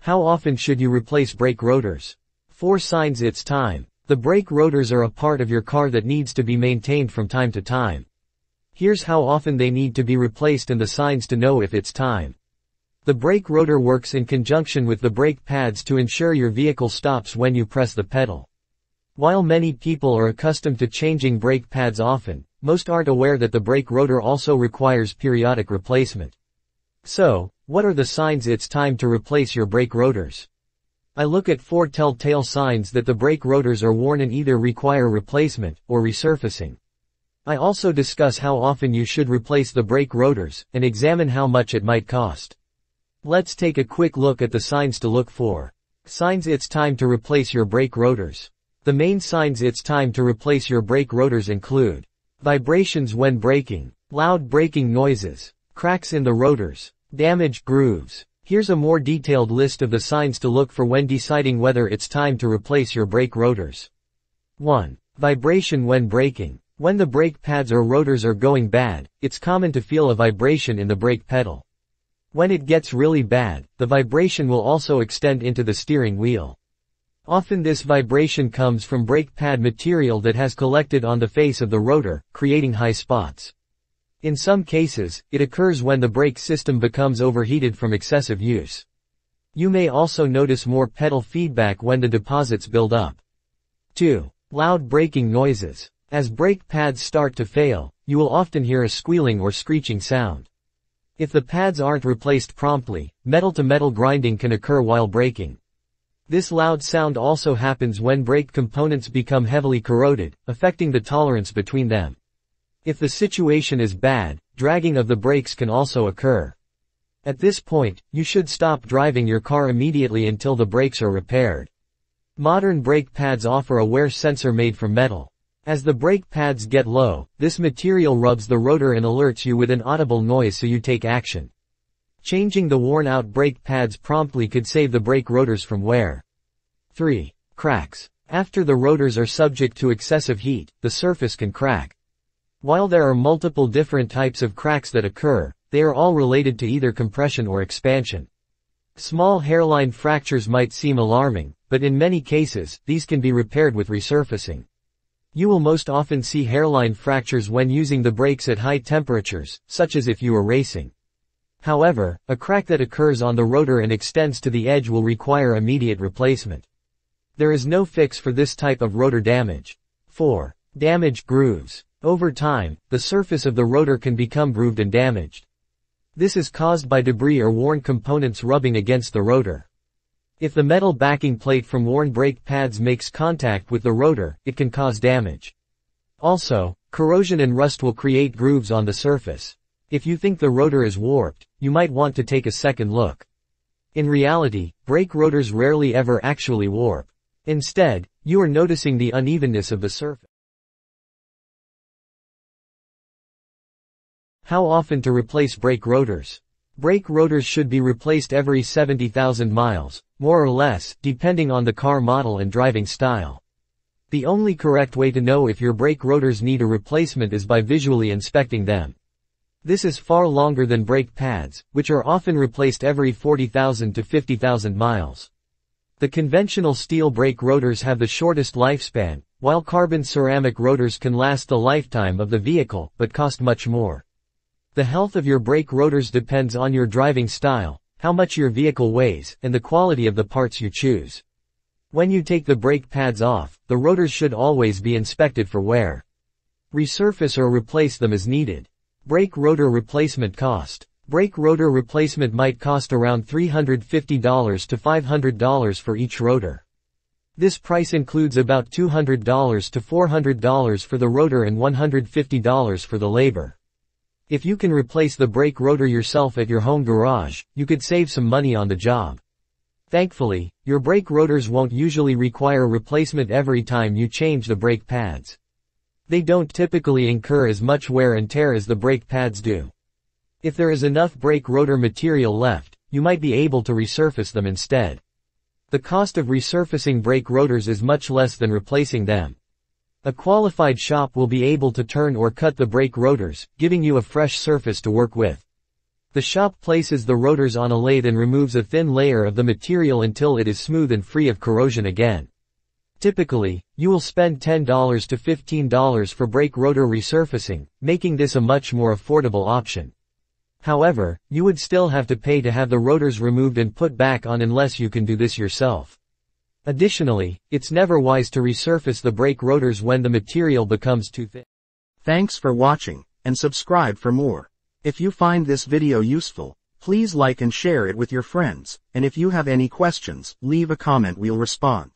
How often should you replace brake rotors? 4 signs it's time. The brake rotors are a part of your car that needs to be maintained from time to time. Here's how often they need to be replaced and the signs to know if it's time. The brake rotor works in conjunction with the brake pads to ensure your vehicle stops when you press the pedal. While many people are accustomed to changing brake pads often, most aren't aware that the brake rotor also requires periodic replacement. So, what are the signs it's time to replace your brake rotors? I look at 4 telltale signs that the brake rotors are worn and either require replacement or resurfacing. I also discuss how often you should replace the brake rotors, and examine how much it might cost. Let's take a quick look at the signs to look for. Signs it's time to replace your brake rotors. The main signs it's time to replace your brake rotors include vibrations when braking, loud braking noises, cracks in the rotors, damaged grooves. Here's a more detailed list of the signs to look for when deciding whether it's time to replace your brake rotors. 1. Vibration when braking. When the brake pads or rotors are going bad, it's common to feel a vibration in the brake pedal. When it gets really bad, the vibration will also extend into the steering wheel. Often this vibration comes from brake pad material that has collected on the face of the rotor, creating high spots. In some cases, it occurs when the brake system becomes overheated from excessive use. You may also notice more pedal feedback when the deposits build up. 2. Loud braking noises. As brake pads start to fail, you will often hear a squealing or screeching sound. If the pads aren't replaced promptly, metal-to-metal grinding can occur while braking. This loud sound also happens when brake components become heavily corroded, affecting the tolerance between them. If the situation is bad, dragging of the brakes can also occur. At this point, you should stop driving your car immediately until the brakes are repaired. Modern brake pads offer a wear sensor made from metal. As the brake pads get low, this material rubs the rotor and alerts you with an audible noise so you take action. Changing the worn-out brake pads promptly could save the brake rotors from wear. 3. Cracks. After the rotors are subject to excessive heat, the surface can crack. While there are multiple different types of cracks that occur, they are all related to either compression or expansion. Small hairline fractures might seem alarming, but in many cases, these can be repaired with resurfacing. You will most often see hairline fractures when using the brakes at high temperatures, such as if you are racing. However, a crack that occurs on the rotor and extends to the edge will require immediate replacement. There is no fix for this type of rotor damage. 4. Damaged grooves. Over time, the surface of the rotor can become grooved and damaged. This is caused by debris or worn components rubbing against the rotor. If the metal backing plate from worn brake pads makes contact with the rotor, it can cause damage. Also, corrosion and rust will create grooves on the surface. If you think the rotor is warped, you might want to take a second look. In reality, brake rotors rarely ever actually warp. Instead, you are noticing the unevenness of the surface. How often to replace brake rotors? Brake rotors should be replaced every 70,000 miles, more or less, depending on the car model and driving style. The only correct way to know if your brake rotors need a replacement is by visually inspecting them. This is far longer than brake pads, which are often replaced every 40,000 to 50,000 miles. The conventional steel brake rotors have the shortest lifespan, while carbon ceramic rotors can last the lifetime of the vehicle, but cost much more. The health of your brake rotors depends on your driving style, how much your vehicle weighs, and the quality of the parts you choose. When you take the brake pads off, the rotors should always be inspected for wear. Resurface or replace them as needed. Brake rotor replacement cost. Brake rotor replacement might cost around $350 to $500 for each rotor. This price includes about $200 to $400 for the rotor and $150 for the labor. If you can replace the brake rotor yourself at your home garage, you could save some money on the job. Thankfully, your brake rotors won't usually require replacement every time you change the brake pads. They don't typically incur as much wear and tear as the brake pads do. If there is enough brake rotor material left, you might be able to resurface them instead. The cost of resurfacing brake rotors is much less than replacing them. A qualified shop will be able to turn or cut the brake rotors, giving you a fresh surface to work with. The shop places the rotors on a lathe and removes a thin layer of the material until it is smooth and free of corrosion again. Typically, you will spend $10 to $15 for brake rotor resurfacing, making this a much more affordable option. However, you would still have to pay to have the rotors removed and put back on unless you can do this yourself. Additionally, it's never wise to resurface the brake rotors when the material becomes too thin. Thanks for watching, and subscribe for more. If you find this video useful, please like and share it with your friends, and if you have any questions, leave a comment, we'll respond.